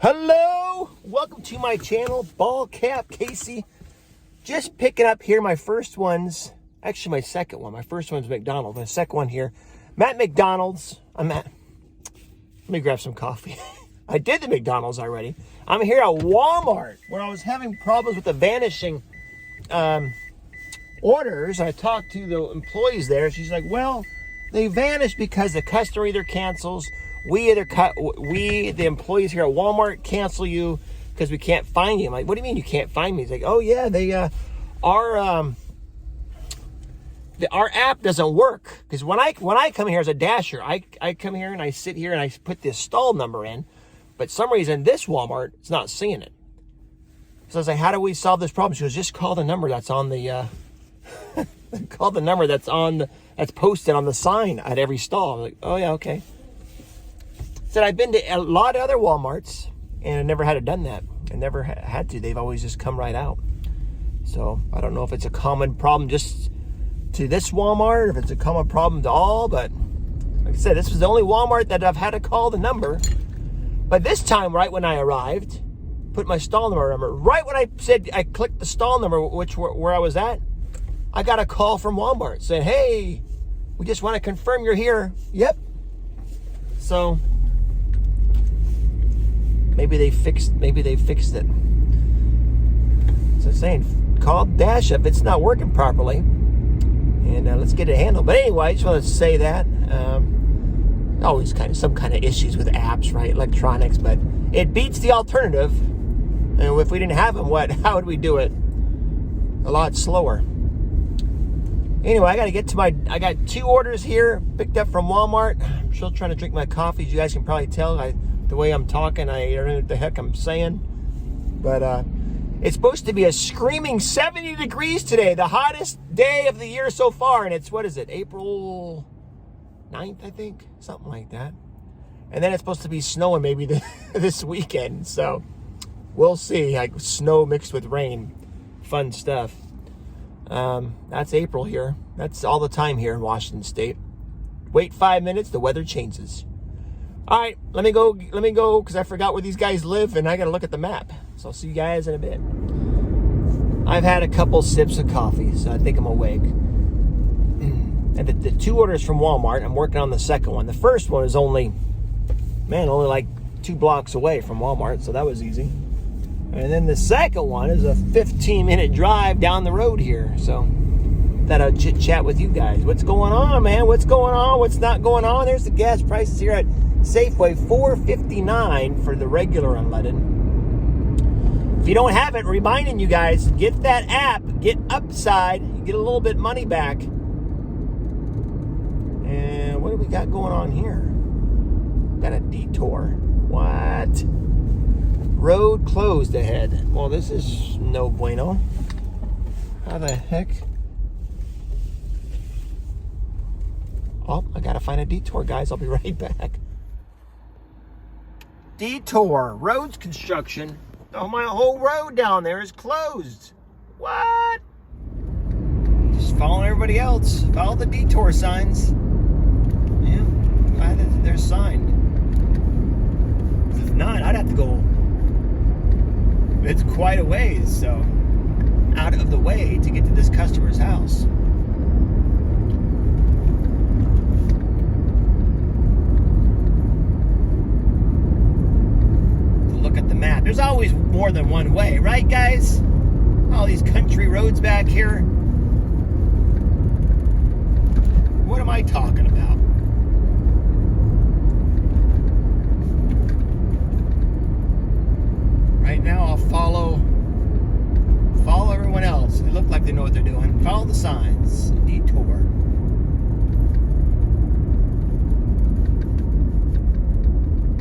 Hello, welcome to my channel, Ball Cap Casey. Just picking up here my first ones, actually my second one. My first one's McDonald's, my second one here. I'm at McDonald's. Let me grab some coffee. I did the McDonald's already. I'm here at Walmart where I was having problems with the vanishing orders. I talked to the employees there. She's like, well, they vanish because the customer either cancels, we, the employees here at Walmart, cancel you because we can't find you. I'm like, what do you mean you can't find me? He's like, oh yeah, our app doesn't work. Because when I come here as a dasher, I come here and I sit here and I put this stall number in, but some reason this Walmart is not seeing it. So I was like, how do we solve this problem? She goes, just call the number that's on the call the number that's posted on the sign at every stall. I'm like, oh yeah, okay. Said I've been to a lot of other Walmarts and I never had it done that. I never had to. They've always just come right out. So I don't know if it's a common problem just to this Walmart, or if it's a common problem to all, but like I said, this was the only Walmart that I've had to call the number. But this time, right when I arrived, put my stall number, right when I said I clicked the stall number, where I was at, I got a call from Walmart saying, hey, we just want to confirm you're here. Yep. So maybe they fixed it. So saying, call Dash if it's not working properly, and let's get it handled. But anyway, I just wanted to say that. Always some kind of issues with apps, right? Electronics, but it beats the alternative. And if we didn't have them, how would we do it? A lot slower. Anyway, I got 2 orders here, picked up from Walmart. I'm still trying to drink my coffee. As you guys can probably tell, the way I'm talking, I don't know what the heck I'm saying. But it's supposed to be a screaming 70 degrees today, the hottest day of the year so far. And it's, what is it, April 9th, I think? Something like that. And then it's supposed to be snowing maybe this weekend. So we'll see, like snow mixed with rain. Fun stuff. That's April here. That's all the time here in Washington State. Wait 5 minutes, the weather changes. All right, let me go because I forgot where these guys live and I got to look at the map. So I'll see you guys in a bit. I've had a couple sips of coffee, so I think I'm awake. And the 2 orders from Walmart, I'm working on the second one. The first one is only like 2 blocks away from Walmart, so that was easy. And then the second one is a 15-minute drive down the road here. So thought I'd chit-chat with you guys. What's going on, man? What's going on? What's not going on? There's the gas prices here at Safeway, $4.59 for the regular unleaded. If you don't have it, reminding you guys, get that app, get Upside, you get a little bit money back. And what do we got going on here? Got a detour. What? Road closed ahead. Well, this is no bueno. How the heck? Oh, I gotta find a detour, guys. I'll be right back. Detour. Roads construction. Oh, my whole road down there is closed. What? Just following everybody else. Follow the detour signs. Yeah, glad that they're signed. If not, I'd have to go. It's quite a ways, so out of the way to get to this customer's house. Look at the map. There's always more than one way, right, guys? All these country roads back here. What am I talking about? Right now, I'll follow everyone else. They look like they know what they're doing. Follow the signs. Detour.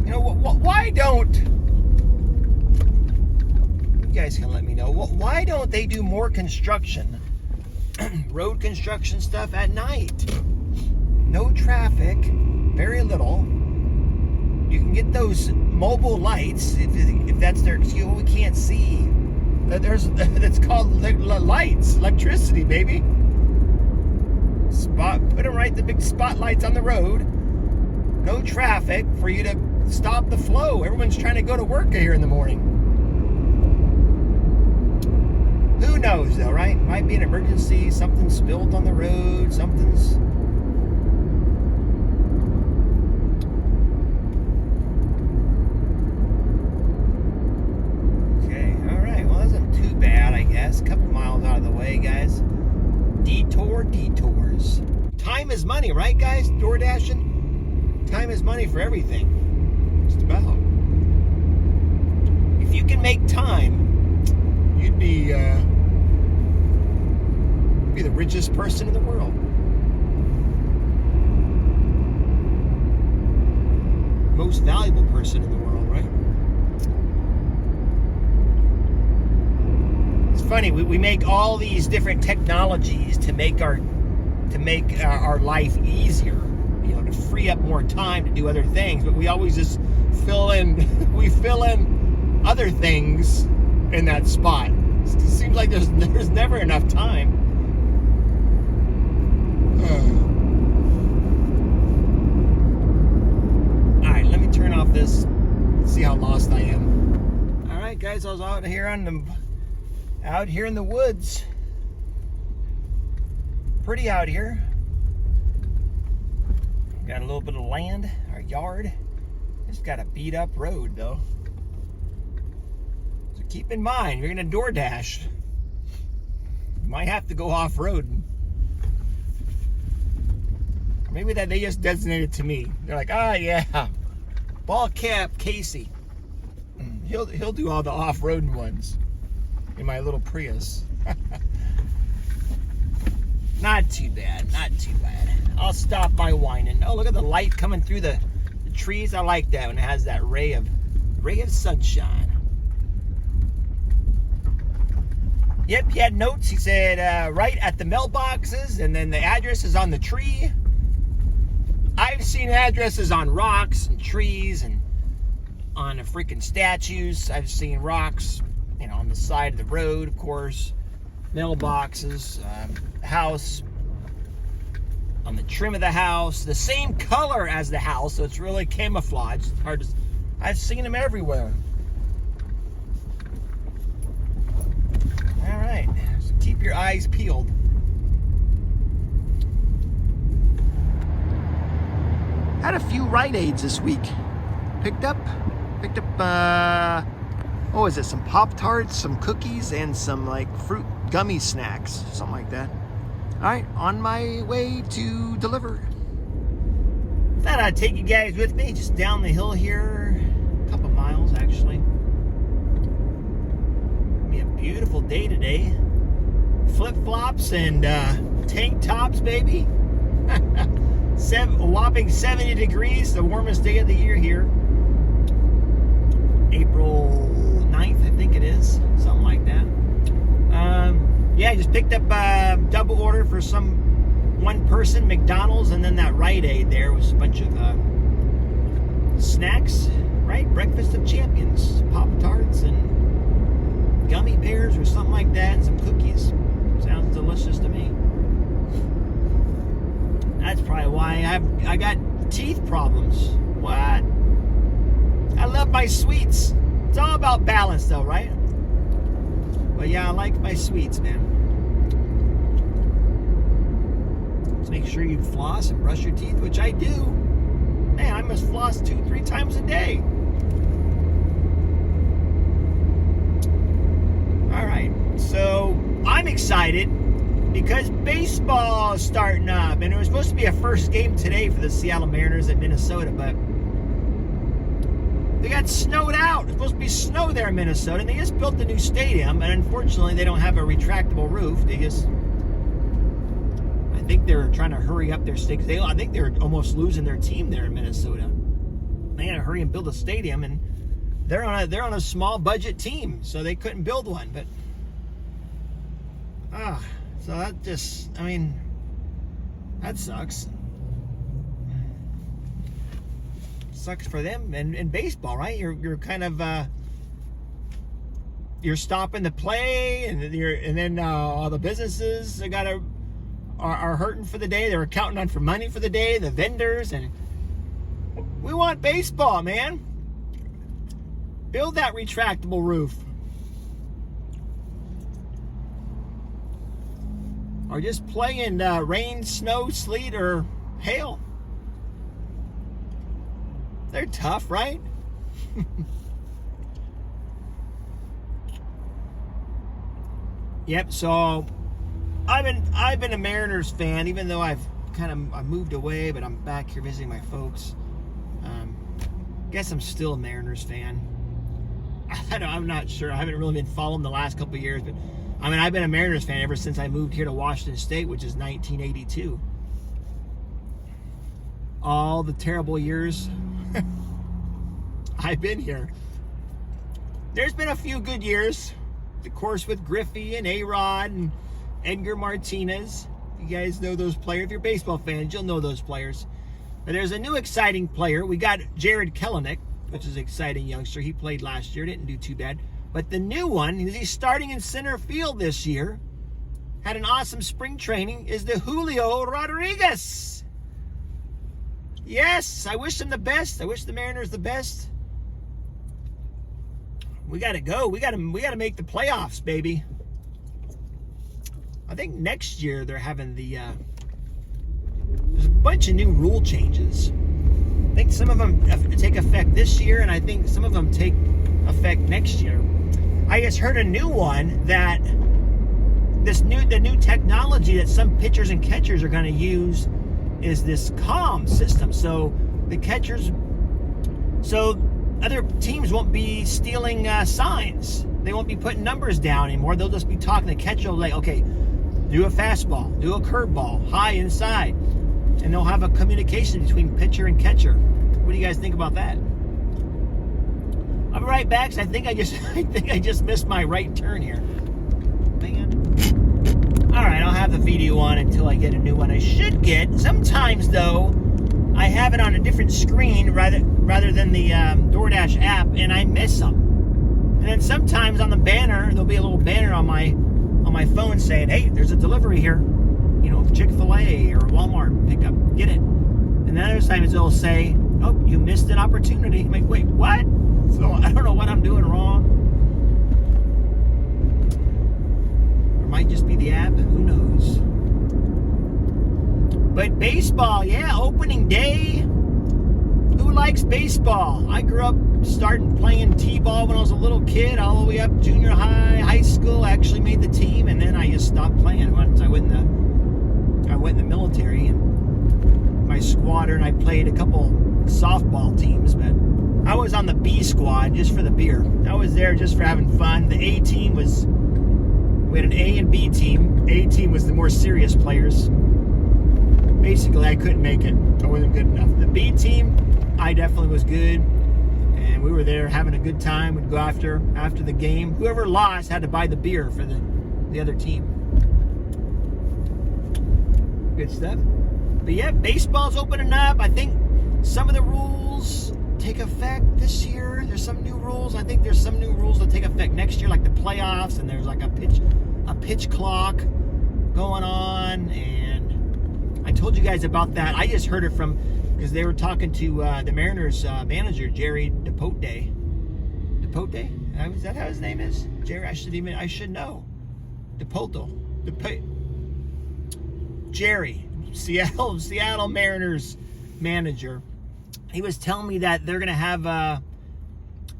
You know, why don't... You guys can let me know. Why don't they do more construction? Road construction stuff at night. No traffic. Very little. You can get those mobile lights if that's their excuse. We can't see. That's called lights, electricity, baby. Put them right, the big spotlights on the road. No traffic for you to stop the flow. Everyone's trying to go to work here in the morning. Who knows, though, right? Might be an emergency. Something spilled on the road. Something's... Okay, all right. Well, that wasn't too bad, I guess. A couple miles out of the way, guys. Detours. Time is money, right, guys? DoorDashing? Time is money for everything. Just about. If you can make time, you'd be the richest person in the world. Most valuable person in the world, right? It's funny, we make all these different technologies to make our life easier, you know, to free up more time to do other things, but we always just fill in other things in that spot. It seems like there's never enough time. All right, let me turn off this. See how lost I am. All right, guys, I was out here in the woods. Pretty out here. Got a little bit of land, our yard. It's got a beat up road though. So keep in mind, you're gonna DoorDash. You might have to go off road. Maybe that they just designated to me. They're like, yeah, ball cap Casey. He'll do all the off-road ones in my little Prius. Not too bad. I'll stop by whining. Oh, look at the light coming through the trees. I like that when it has that ray of sunshine. Yep, he had notes. He said right at the mailboxes, and then the address is on the tree. I've seen addresses on rocks and trees and on the freaking statues. I've seen rocks, you know, on the side of the road, of course. Mailboxes, house, on the trim of the house, the same color as the house, so it's really camouflaged. It's hard to... I've seen them everywhere. All right, so keep your eyes peeled. Had a few Rite Aids this week. Picked up, what was it, some Pop-Tarts, some cookies, and some like fruit gummy snacks, something like that. All right, on my way to deliver. Thought I'd take you guys with me just down the hill here, a couple miles actually. Be a beautiful day today. Flip-flops and tank tops, baby. A whopping 70 degrees, the warmest day of the year here. April 9th, I think it is, something like that. Yeah, I just picked up a double order for one person, McDonald's, and then that Rite Aid there was a bunch of snacks, right? Breakfast of champions, Pop-Tarts and gummy bears or something like that, and some cookies. Sounds delicious to me. That's probably why I got teeth problems. What? I love my sweets. It's all about balance though, right? But yeah, I like my sweets, man. Just make sure you floss and brush your teeth, which I do. Man, I must floss 2-3 times a day. All right, so I'm excited because baseball is starting up, and it was supposed to be a first game today for the Seattle Mariners at Minnesota, but they got snowed out. It's supposed to be snow there in Minnesota, and they just built the new stadium, and unfortunately they don't have a retractable roof. I think they're trying to hurry up their stakes. I think they're almost losing their team there in Minnesota. They got to hurry and build a stadium, and they're on a small budget team, so they couldn't build one. But so that just, I mean, that sucks. Sucks for them. And in baseball, right? You're kind of you're stopping the play, and then all the businesses are hurting for the day. They're counting on for money for the day. The vendors, and We want baseball, man. Build that retractable roof. Or just play in rain, snow, sleet, or hail. They're tough, right? Yep, so I've been a Mariners fan, even though I moved away, but I'm back here visiting my folks. Guess I'm still a Mariners fan. I'm not sure. I haven't really been following the last couple of years, but I mean, I've been a Mariners fan ever since I moved here to Washington State, which is 1982. All the terrible years I've been here. There's been a few good years, of course, with Griffey and A-Rod and Edgar Martinez. You guys know those players. If you're baseball fans, you'll know those players. But there's a new exciting player. We got Jared Kelenic, which is an exciting youngster. He played last year, didn't do too bad. But the new one, he's starting in center field this year, had an awesome spring training, is the Julio Rodriguez. Yes, I wish him the best. I wish the Mariners the best. We got to go. We got to make the playoffs, baby. I think next year they're having there's a bunch of new rule changes. I think some of them take effect this year, and I think some of them take effect next year. I just heard a new one that the new technology that some pitchers and catchers are going to use is this comm system. So other teams won't be stealing signs. They won't be putting numbers down anymore. They'll just be talking. The catcher will be like, okay, do a fastball, do a curveball, high inside. And they'll have a communication between pitcher and catcher. What do you guys think about that? I'll be right back. I think I just missed my right turn here. Man. All right, I'll have the video on until I get a new one. I should get. Sometimes though, I have it on a different screen rather than the DoorDash app, and I miss them. And then sometimes on the banner, there'll be a little banner on my phone saying, "Hey, there's a delivery here. You know, Chick-fil-A or Walmart pickup. Get it." And then other times it'll say, "Oh, you missed an opportunity." I'm like, wait, what? So I don't know what I'm doing wrong. Or it might just be the app. Who knows? But baseball, yeah, opening day. Who likes baseball? I grew up starting playing t-ball when I was a little kid, all the way up junior high, high school. I actually made the team, and then I just stopped playing once I went in the military, and my squadron, I played a couple softball teams, but I was on the B squad just for the beer. I was there just for having fun. The A team we had an A and B team. A team was the more serious players. Basically, I couldn't make it. I wasn't good enough. The B team, I definitely was good, and we were there having a good time. We'd go after the game. Whoever lost had to buy the beer for the other team. Good stuff. But yeah, baseball's opening up. I think some of the rules take effect this year. There's some new rules. I think there's some new rules that take effect next year, like the playoffs, and there's like a pitch clock going on. And I told you guys about that. I just heard it because they were talking to the Mariners manager, Jerry Depote. Depote? Is that how his name is? Jerry, I should know. Jerry, Seattle Mariners manager. He was telling me that they're going to have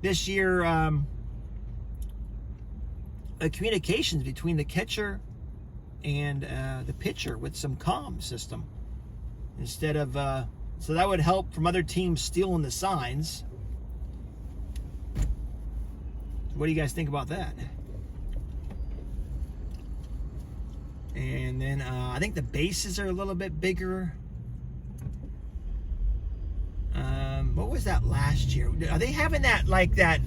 this year communications between the catcher and the pitcher with some comm system instead of so that would help from other teams stealing the signs. What do you guys think about that? And then I think the bases are a little bit bigger. What was that last year? Are they having that like that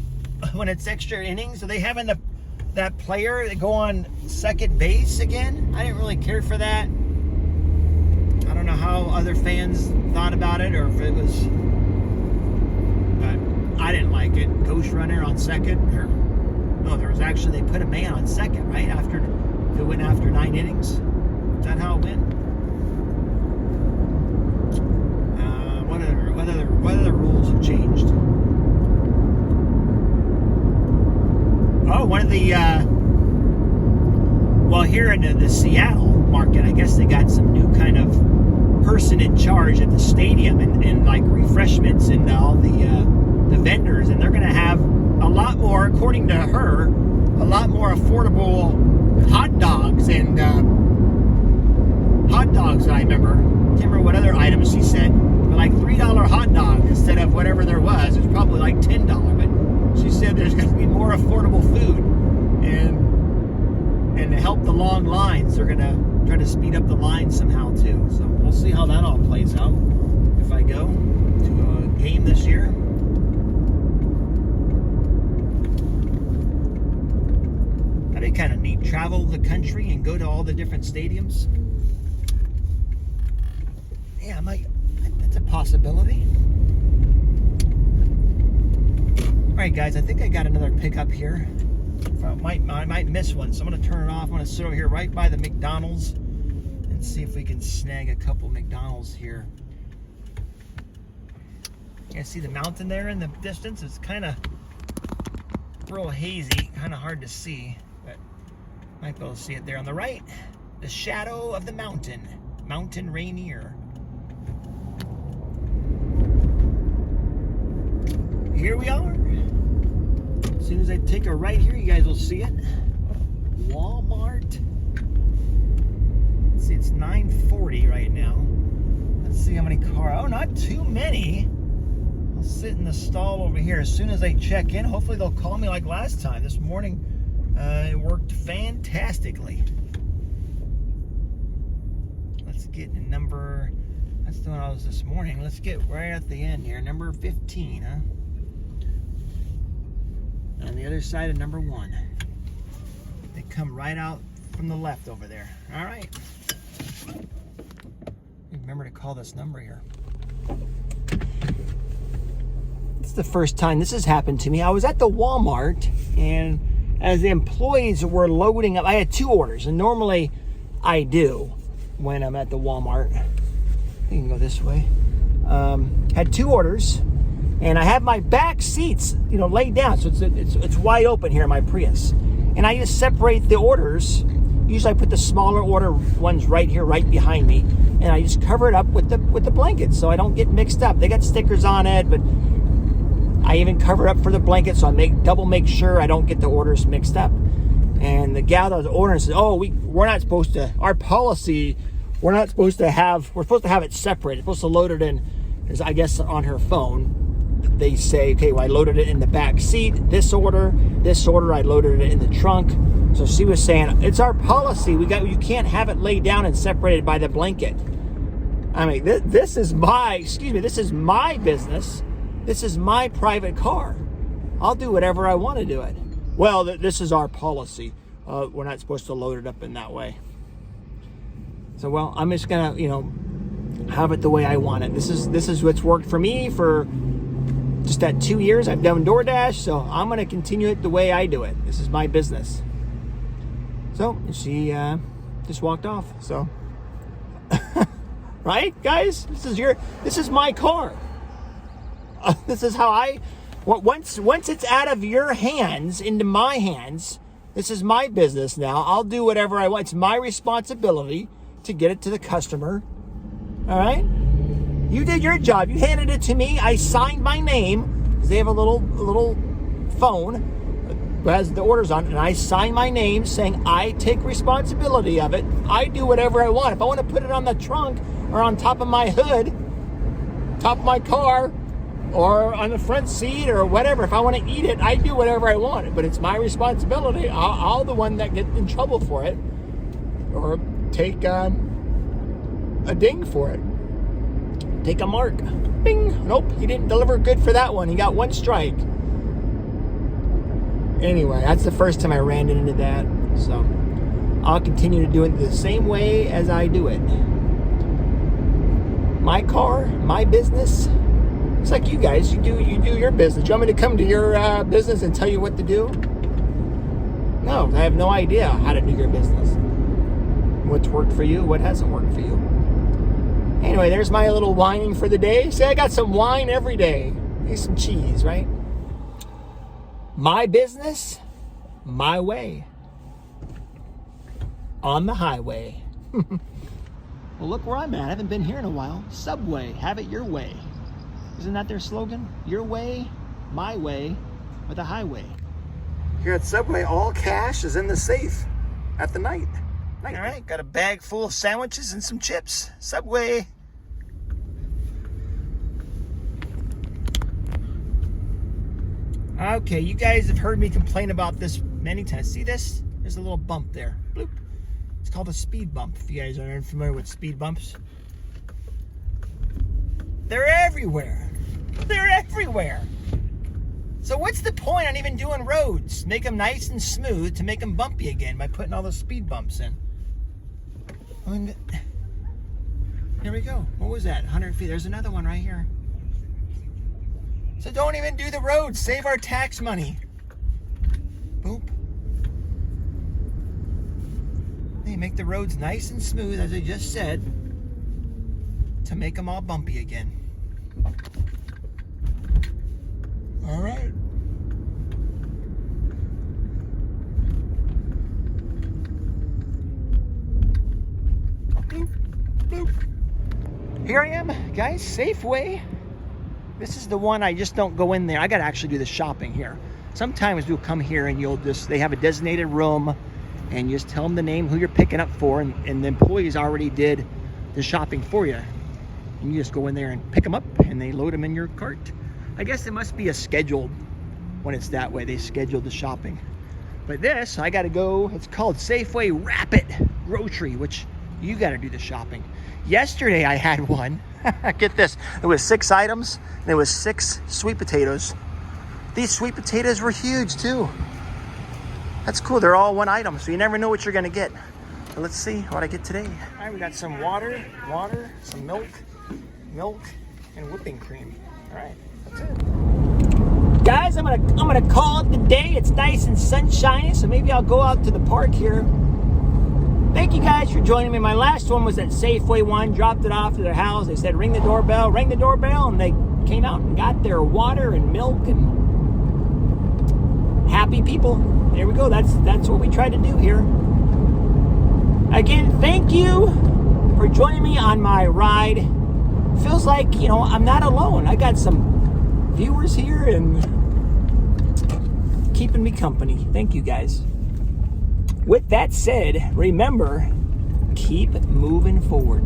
when it's extra innings? Are they having that player that go on second base again? I didn't really care for that. I don't know how other fans thought about it, or if it was, but I didn't like it. Ghost runner on second, or no, there was actually, they put a man on second, right? After it went after 9 innings. Is that how it went? what other rules have changed. Oh, one of the well, here in the Seattle market, I guess they got some new kind of person in charge at the stadium and like refreshments and all the vendors, and they're going to have a lot more, according to her, a lot more affordable hot dogs and hot dogs. I can't remember what other items she said, but like $3 hot dog instead of whatever there was. It was probably like $10, but she said there's going to be more affordable food, and to help the long lines, they're going to try to speed up the lines somehow too. So we'll see how that all plays out if I go to a game this year. That'd be kind of neat. Travel the country and go to all the different stadiums. Yeah, that's a possibility. All right, guys, I think I got another pickup here. I might miss one, so I'm going to turn it off. I'm going to sit over here right by the McDonald's and see if we can snag a couple McDonald's here. You guys see the mountain there in the distance? It's kind of real hazy, kind of hard to see, but might be able to see it there on the right. The shadow of the mountain, Mountain Rainier. Here we are. As soon as I take a right here, you guys will see it. Walmart. Let's see, it's 9:40 right now. Let's see how many cars. Oh, not too many. I'll sit in the stall over here. As soon as I check in, hopefully they'll call me like last time. This morning, it worked fantastically. Let's get number. That's the one I was this morning. Let's get right at the end here. Number 15, huh? On the other side of number 1. They come right out from the left over there. All right. Remember to call this number here. It's the first time this has happened to me. I was at the Walmart, and as the employees were loading up, I had 2 orders, and normally I do when I'm at the Walmart. You can go this way. Had 2 orders. And I have my back seats, laid down, so it's wide open here in my Prius. And I just separate the orders. Usually I put the smaller order ones right here, right behind me, and I just cover it up with the blanket so I don't get mixed up. They got stickers on it, but I even cover it up for the blanket so I double make sure I don't get the orders mixed up. And the gal that was ordering says, "Oh, we're not supposed to. Our policy, we're supposed to have it separate. It's supposed to load it in, I guess, on her phone." They say, okay, well, I loaded it in the back seat. This order, I loaded it in the trunk. So she was saying, it's our policy. You can't have it laid down and separated by the blanket. I mean, this is my business. This is my private car. I'll do whatever I want to do it. Well, this is our policy. We're not supposed to load it up in that way. So, well, I'm just gonna, have it the way I want it. This is what's worked for me for just that 2 years I've done DoorDash, so I'm going to continue it the way I do it. This is my business. So she just walked off. So, right, guys, this is my car. This is how once it's out of your hands into my hands. This is my business now. I'll do whatever I want. It's my responsibility to get it to the customer. All right. You did your job. You handed it to me. I signed my name because they have a little phone that has the orders on, and I sign my name saying I take responsibility of it. I do whatever I want. If I want to put it on the trunk or on top of my hood, top of my car, or on the front seat or whatever, if I want to eat it, I do whatever I want. But it's my responsibility. I'll the one that get in trouble for it or take a ding for it. Take a mark. Bing. Nope, he didn't deliver good for that one. He got 1 strike. Anyway, that's the first time I ran into that. So I'll continue to do it the same way as I do it. My car, my business. It's like you guys. You do your business. Do you want me to come to your business and tell you what to do? No, I have no idea how to do your business. What's worked for you, what hasn't worked for you. Anyway, there's my little whining for the day. See, I got some wine every day. Need some cheese, right? My business, my way. On the highway. Well, look where I'm at. I haven't been here in a while. Subway, have it your way. Isn't that their slogan? Your way, my way, or the highway. Here at Subway, all cash is in the safe at the night. All right, got a bag full of sandwiches and some chips. Subway. Okay, you guys have heard me complain about this many times. See this? There's a little bump there. Bloop. It's called a speed bump, if you guys aren't familiar with speed bumps. They're everywhere. They're everywhere. So what's the point on even doing roads? Make them nice and smooth to make them bumpy again by putting all those speed bumps in. I mean, here we go. What was that? 100 feet. There's another one right here. So don't even do the roads. Save our tax money. Boop. They make the roads nice and smooth, as I just said, to make them all bumpy again. All right. Bloop, bloop. Here I am, guys, Safeway. This is the one I just don't go in there. I got to actually do the shopping here. Sometimes we'll come here and they have a designated room and you just tell them the name, who you're picking up for, and the employees already did the shopping for you. And you just go in there and pick them up and they load them in your cart. I guess it must be a scheduled when it's that way. They scheduled the shopping. But this, I got to go, it's called Safeway Rapid Grocery, which you got to do the shopping. Yesterday I had one. Get this, it was 6 items and it was 6 sweet potatoes. These sweet potatoes were huge too. That's cool, they're all one item, so you never know what you're gonna get. So let's see what I get today. All right, we got some water, some milk, and whipping cream. All right, that's it. Guys, I'm gonna call it the day. It's nice and sunshiny, so maybe I'll go out to the park here. Thank you guys for joining me. My last one was at Safeway one, dropped it off to their house. They said, ring the doorbell, and they came out and got their water and milk and happy people. There we go. That's what we try to do here. Again, thank you for joining me on my ride. Feels like, I'm not alone. I got some viewers here and keeping me company. Thank you guys. With that said, remember, keep moving forward.